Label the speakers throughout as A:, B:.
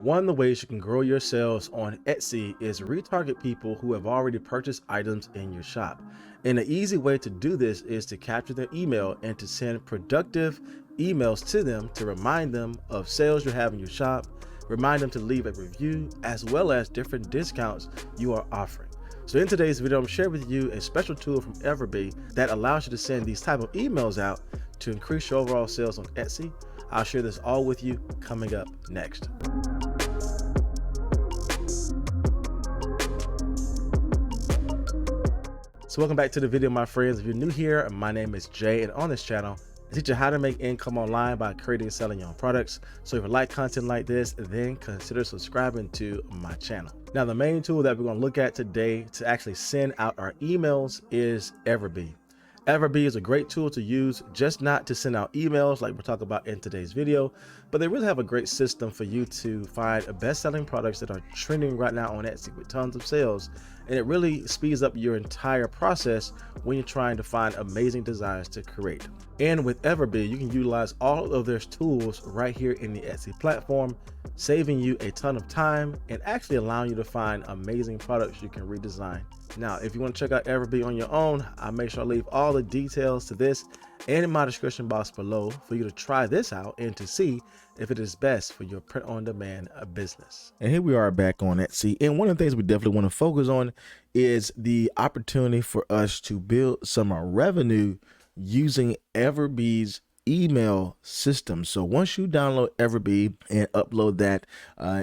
A: One of the ways you can grow your sales on Etsy is retarget people who have already purchased items in your shop. And an easy way to do this is to capture their email and to send productive emails to them to remind them of sales you have in your shop, remind them to leave a review, as well as different discounts you are offering. So in today's video, I'm sharing with you a special tool from Everbee that allows you to send these type of emails out to increase your overall sales on Etsy. I'll share this all with you coming up next. So welcome back to the video, my friends. If you're new here, my name is Jay, and on this channel, I teach you how to make income online by creating and selling your own products. So if you like content like this, then consider subscribing to my channel. Now, the main tool that we're going to look at today to actually send out our emails is Everbee. Everbee is a great tool to use, just not to send out emails like we're talking about in today's video, but they really have a great system for you to find best-selling products that are trending right now on Etsy with tons of sales. And it really speeds up your entire process when you're trying to find amazing designs to create. And with Everbee, you can utilize all of their tools right here in the Etsy platform, saving you a ton of time and actually allowing you to find amazing products you can redesign. Now, if you want to check out Everbee on your own, I'll make sure I leave all the details to this and in my description box below for you to try this out and to see if it is best for your print-on-demand business. And here we are back on Etsy. And one of the things we definitely want to focus on is the opportunity for us to build some revenue using Everbee's email system. So once you download Everbee and upload that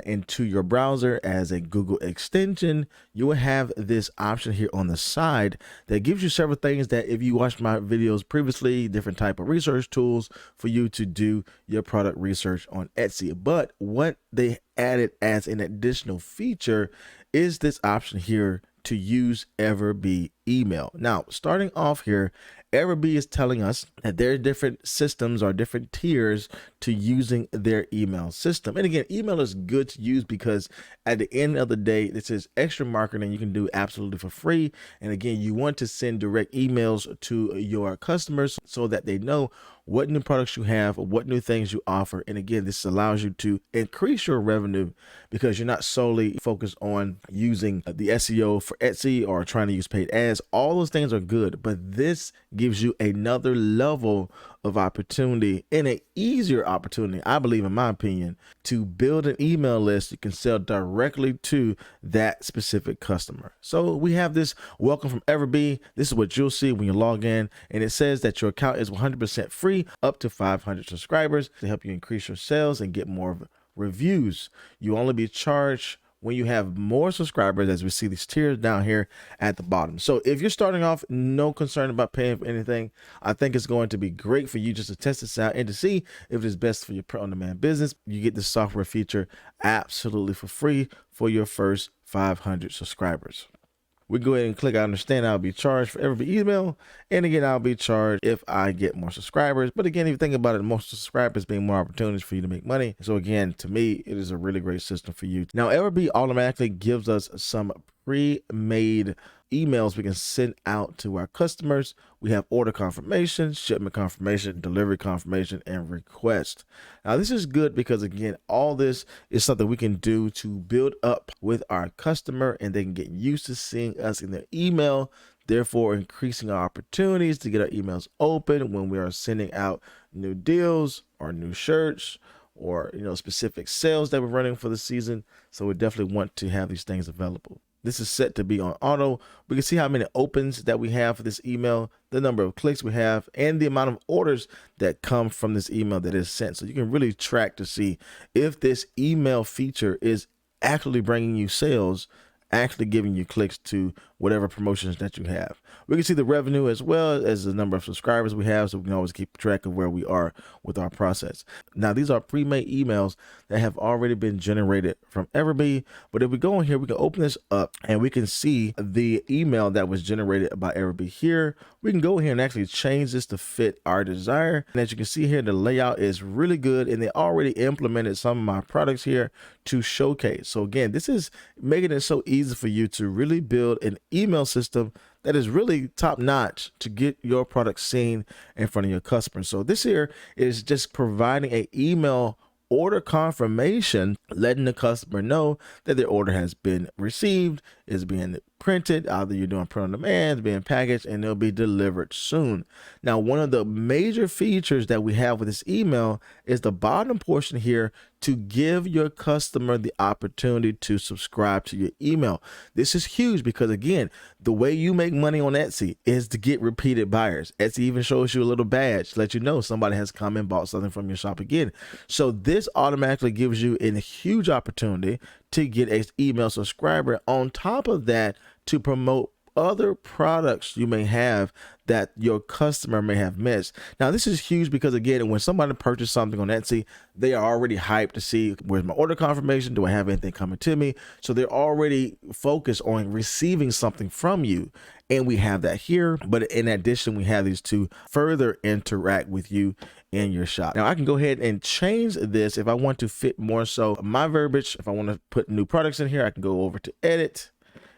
A: into your browser as a Google extension, you will have this option here on the side that gives you several things that if you watched my videos previously, different type of research tools for you to do your product research on Etsy. But what they added as an additional feature is this option here to use Everbee email. Now, starting off here, Everbee is telling us that there are different systems or different tiers to using their email system. And again, email is good to use because at the end of the day, this is extra marketing you can do absolutely for free. And again, you want to send direct emails to your customers so that they know what new products you have, what new things you offer. And again, this allows you to increase your revenue because you're not solely focused on using the SEO for Etsy or trying to use paid ads. All those things are good, but this gives you another level of opportunity and an easier opportunity, I believe, in my opinion, to build an email list you can sell directly to that specific customer. So we have this welcome from Everbee. This is what you'll see when you log in, and it says that your account is 100% free up to 500 subscribers to help you increase your sales and get more reviews. You only be charged when you have more subscribers, as we see these tiers down here at the bottom. So if you're starting off, no concern about paying for anything. I think it's going to be great for you just to test this out and to see if it is best for your print-on-demand business. You get this software feature absolutely for free for your first 500 subscribers. We go ahead and click I understand. I'll be charged for every email. And again, I'll be charged if I get more subscribers. But again, if you think about it, more subscribers being more opportunities for you to make money. So again, to me, it is a really great system for you. Now, Everbee automatically gives us some pre-made emails we can send out to our customers. We have order confirmation, shipment confirmation, delivery confirmation, and request. Now, this is good because again, all this is something we can do to build up with our customer and they can get used to seeing us in their email, therefore increasing our opportunities to get our emails open when we are sending out new deals or new shirts or specific sales that we're running for the season. So we definitely want to have these things available. This is set to be on auto. We can see how many opens that we have for this email, the number of clicks we have, and the amount of orders that come from this email that is sent. So you can really track to see if this email feature is actually bringing you sales, actually giving you clicks to whatever promotions that you have. We can see the revenue as well as the number of subscribers we have, so we can always keep track of where we are with our process. Now, these are pre-made emails that have already been generated from Everbee, but if we go in here, we can open this up and we can see the email that was generated by Everbee here. We can go here and actually change this to fit our desire. And as you can see here, the layout is really good, and they already implemented some of my products here to showcase. So again, this is making it so easy for you to really build an email system that is really top notch to get your product seen in front of your customers. So this here is just providing an email order confirmation, letting the customer know that their order has been received, is being printed, either you're doing print on demand, being packaged, and it'll be delivered soon. Now, one of the major features that we have with this email is the bottom portion here to give your customer the opportunity to subscribe to your email. This is huge because, again, the way you make money on Etsy is to get repeated buyers. Etsy even shows you a little badge to let you know somebody has come and bought something from your shop again. So this automatically gives you a huge opportunity to get an email subscriber. On top of that, to promote other products you may have that your customer may have missed. Now, this is huge because, again, when somebody purchases something on Etsy, they are already hyped to see, where's my order confirmation? Do I have anything coming to me? So they're already focused on receiving something from you. And we have that here. But in addition, we have these to further interact with you in your shop. Now, I can go ahead and change this if I want to fit more so my verbiage. If I want to put new products in here, I can go over to edit.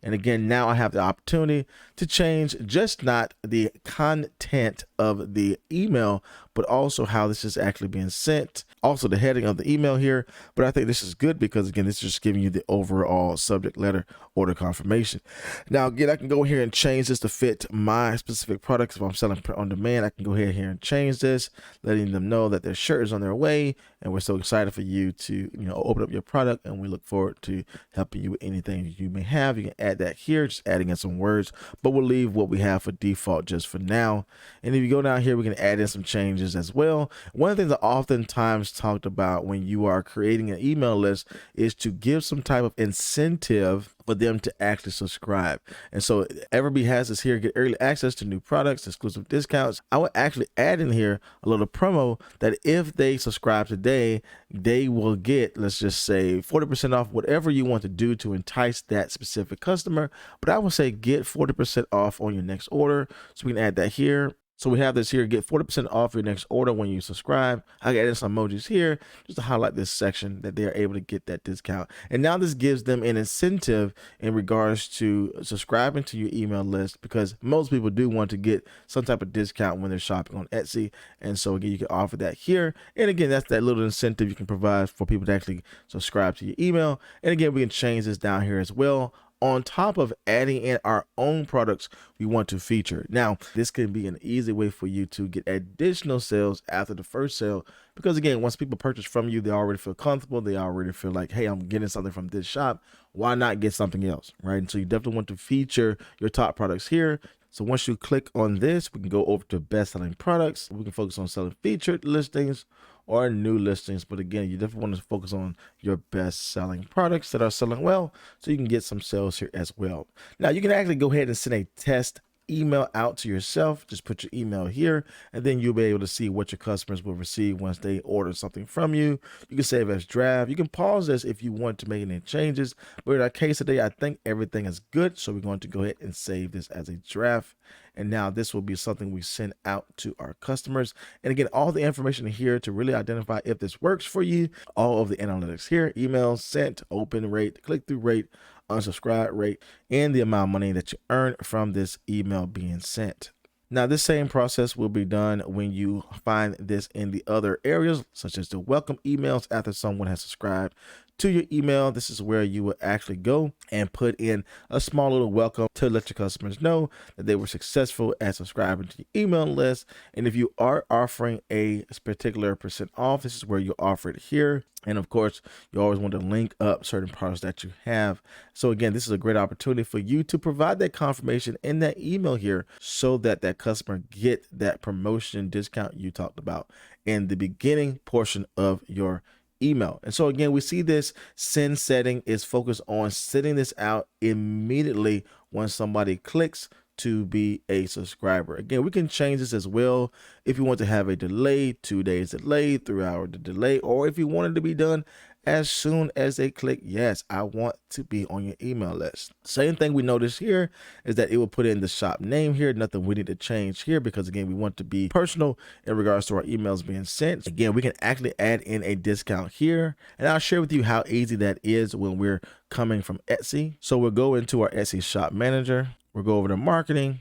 A: And again, now I have the opportunity to change just not the content of the email, but also how this is actually being sent. Also the heading of the email here. But I think this is good because, again, this is just giving you the overall subject letter order confirmation. Now, again, I can go here and change this to fit my specific products. If I'm selling print on demand, I can go ahead here and change this, letting them know that their shirt is on their way. And we're so excited for you to, open up your product, and we look forward to helping you with anything you may have. You can add that here, just adding in some words, but we'll leave what we have for default just for now. And if you go down here, we can add in some changes as well. One of the things I oftentimes talked about when you are creating an email list is to give some type of incentive for them to actually subscribe. And so Everbee has this here, get early access to new products, exclusive discounts. I would actually add in here a little promo that if they subscribe today, they will get, let's just say, 40% off whatever you want to do to entice that specific customer. But I would say get 40% off on your next order. So we can add that here. So we have this here, get 40% off your next order when you subscribe. I added some emojis here just to highlight this section that they're able to get that discount. And now this gives them an incentive in regards to subscribing to your email list, because most people do want to get some type of discount when they're shopping on Etsy. And so again, you can offer that here. And again, that's that little incentive you can provide for people to actually subscribe to your email. And again, we can change this down here as well, on top of adding in our own products we want to feature. Now, this can be an easy way for you to get additional sales after the first sale, because again, once people purchase from you, they already feel comfortable. They already feel like, hey, I'm getting something from this shop. Why not get something else, right? And so you definitely want to feature your top products here. So once you click on this, we can go over to best-selling products. We can focus on selling featured listings or new listings. But again, you definitely want to focus on your best-selling products that are selling well, so you can get some sales here as well. Now, you can actually go ahead and send a test email out to yourself. Just put your email here, and then you'll be able to see what your customers will receive once they order something from you. You can save as draft. You can pause this if you want to make any changes, but in our case today, I think everything is good, so we're going to go ahead and save this as a draft. And now this will be something we send out to our customers. And again, all the information here to really identify if this works for you, all of the analytics here: emails sent, open rate, click-through rate, unsubscribe rate, and the amount of money that you earn from this email being sent. Now, this same process will be done when you find this in the other areas, such as the welcome emails after someone has subscribed to your email. This is where you will actually go and put in a small little welcome to let your customers know that they were successful at subscribing to your email list. And if you are offering a particular percent off, this is where you offer it here. And of course, you always want to link up certain products that you have. So again, this is a great opportunity for you to provide that confirmation in that email here, so that that customer get that promotion discount you talked about in the beginning portion of your email. And so again, we see this send setting is focused on sending this out immediately when somebody clicks to be a subscriber. Again, we can change this as well if you want to have a delay, 2 days delay, 3 hour delay, or if you want it to be done as soon as they click, yes, I want to be on your email list. Same thing we notice here is that it will put in the shop name here. Nothing we need to change here, because again, we want to be personal in regards to our emails being sent. Again, we can actually add in a discount here, and I'll share with you how easy that is when we're coming from Etsy. So we'll go into our Etsy shop manager. We'll go over to marketing.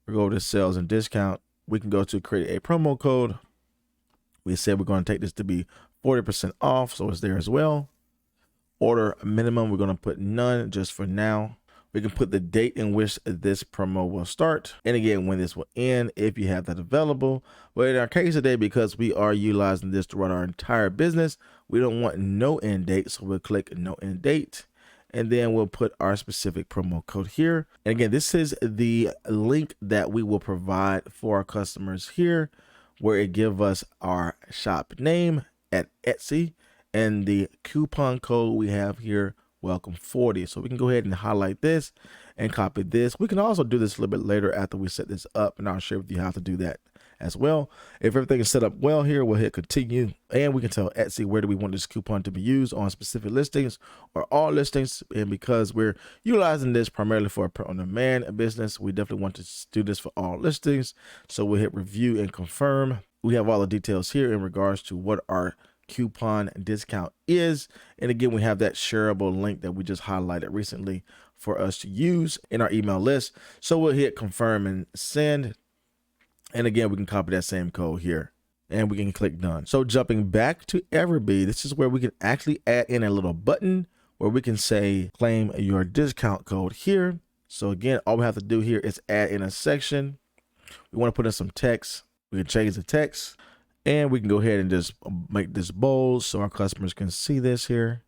A: We'll go over to sales and discount. We can go to create a promo code. We said we're going to take this to be 40% off, so it's there as well. Order minimum, we're going to put none just for now. We can put the date in which this promo will start, and again, when this will end, if you have that available. But in our case today, because we are utilizing this to run our entire business, we don't want no end date, so we'll click no end date, and then we'll put our specific promo code here. And again, this is the link that we will provide for our customers here, where it gives us our shop name at Etsy and the coupon code we have here, welcome 40. So we can go ahead and highlight this and copy this. We can also do this a little bit later after we set this up, and I'll share with you how to do that as well. If everything is set up well here, we'll hit continue, and we can tell Etsy where do we want this coupon to be used, on specific listings or all listings. And because we're utilizing this primarily for a print-on-demand business, we definitely want to do this for all listings. So we'll hit review and confirm. We have all the details here in regards to what our coupon discount is, and again, we have that shareable link that we just highlighted recently for us to use in our email list. So we'll hit confirm and send, and again, we can copy that same code here and we can click done. So jumping back to Everbee, this is where we can actually add in a little button where we can say claim your discount code here. So again, all we have to do here is add in a section. We want to put in some text. We can change the text, and we can go ahead and just make this bold so our customers can see this here.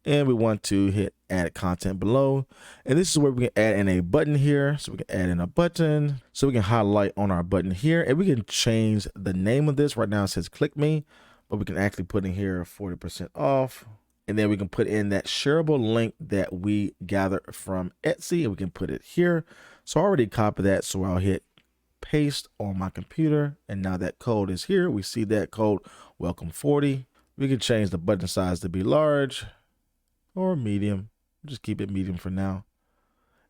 A: And we want to hit add content below. And this is where we can add in a button here. So we can add in a button. So we can highlight on our button here, and we can change the name of this. Right now it says click me, but we can actually put in here 40% off. And then we can put in that shareable link that we gathered from Etsy, and we can put it here. So I already copied that. So I'll hit paste on my computer, and now that code is here. We see that code welcome 40. We can change the button size to be large or medium. Just keep it medium for now,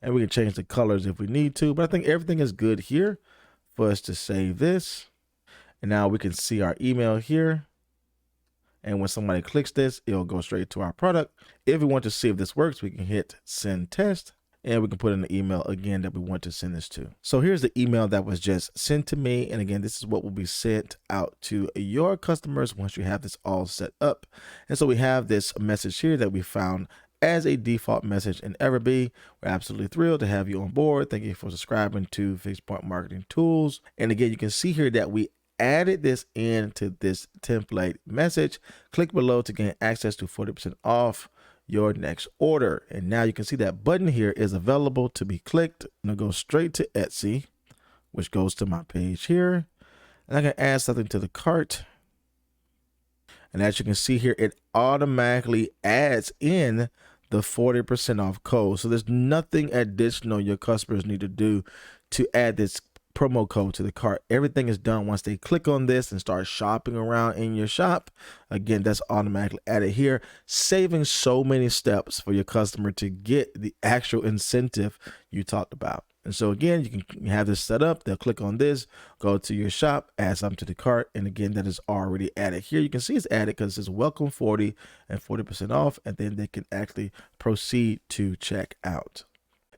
A: and we can change the colors if we need to, but I think everything is good here for us to save this. And now we can see our email here, and when somebody clicks this, it'll go straight to our product. If we want to see if this works, we can hit send test, and we can put in the email again that we want to send this to. So here's the email that was just sent to me. And again, this is what will be sent out to your customers once you have this all set up. And so we have this message here that we found as a default message in Everbee. We're absolutely thrilled to have you on board. Thank you for subscribing to Fixed Point Marketing Tools. And again, you can see here that we added this into this template message. Click below to gain access to 40% off your next order. And now you can see that button here is available to be clicked. I'm gonna go straight to Etsy, which goes to my page here, and I can add something to the cart. And as you can see here, it automatically adds in the 40% off code. So there's nothing additional your customers need to do to add this promo code to the cart. Everything is done once they click on this and start shopping around in your shop. Again, that's automatically added here, saving so many steps for your customer to get the actual incentive you talked about. And so again, you can have this set up. They'll click on this, go to your shop, add something to the cart, and again, that is already added here. You can see it's added because it says welcome 40 and 40% off, and then they can actually proceed to check out.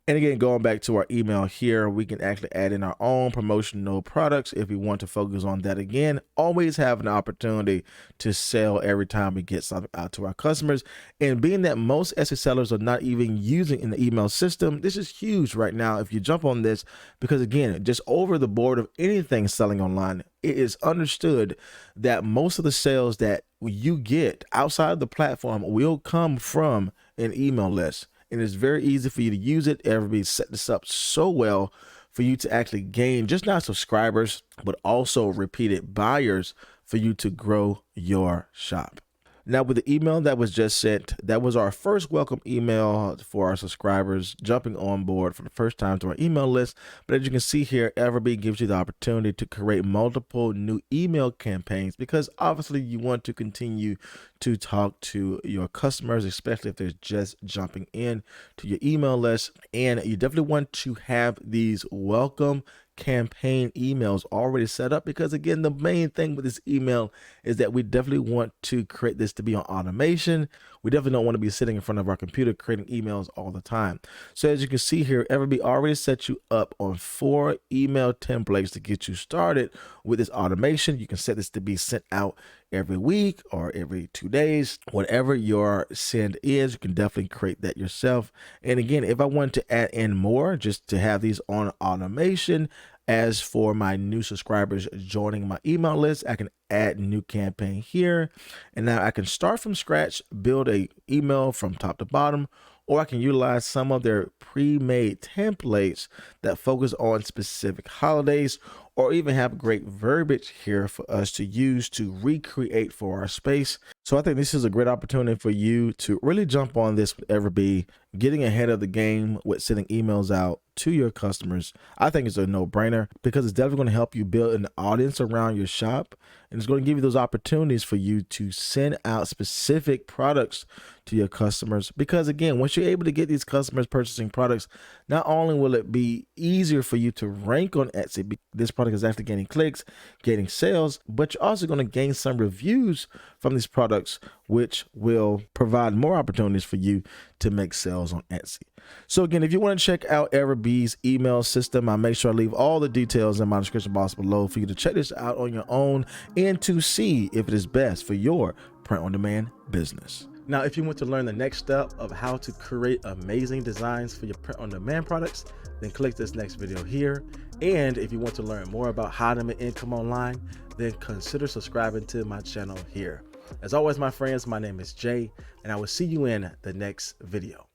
A: And again, going back to our email here, we can actually add in our own promotional products if we want to focus on that. Again, always have an opportunity to sell every time we get something out to our customers. And being that most Etsy sellers are not even using an email system, this is huge right now if you jump on this, because again, just over the board of anything selling online, it is understood that most of the sales that you get outside of the platform will come from an email list. And it's very easy for you to use it. Everybody set this up so well for you to actually gain just not subscribers, but also repeated buyers for you to grow your shop. Now, with the email that was just sent, that was our first welcome email for our subscribers jumping on board for the first time to our email list. But as you can see here, Everbee gives you the opportunity to create multiple new email campaigns, because obviously you want to continue to talk to your customers, especially if they're just jumping in to your email list. And you definitely want to have these welcome campaign emails already set up, because again, the main thing with this email is that we definitely want to create this to be on automation. We definitely don't want to be sitting in front of our computer creating emails all the time. So as you can see here, Everbee already set you up on 4 email templates to get you started with this automation. You can set this to be sent out every week or every 2 days. Whatever your send is, you can definitely create that yourself. And again, if I want to add in more, just to have these on automation, as for my new subscribers joining my email list, I can add new campaign here. And now I can start from scratch, build a email from top to bottom, or I can utilize some of their pre-made templates that focus on specific holidays, or even have great verbiage here for us to use to recreate for our space. So I think this is a great opportunity for you to really jump on this with Everbee, getting ahead of the game with sending emails out to your customers. I think it's a no-brainer because it's definitely going to help you build an audience around your shop, and it's going to give you those opportunities for you to send out specific products to your customers. Because again, once you're able to get these customers purchasing products, not only will it be easier for you to rank on Etsy, this product is actually gaining clicks, getting sales, but you're also going to gain some reviews from these products, which will provide more opportunities for you to make sales on Etsy. So again, if you want to check out Everbee's email system, I'll make sure I leave all the details in my description box below for you to check this out on your own and to see if it is best for your print-on-demand business. Now, if you want to learn the next step of how to create amazing designs for your print-on-demand products, then click this next video here. And if you want to learn more about how to make income online, then consider subscribing to my channel here. As always, my friends, my name is Jay, and I will see you in the next video.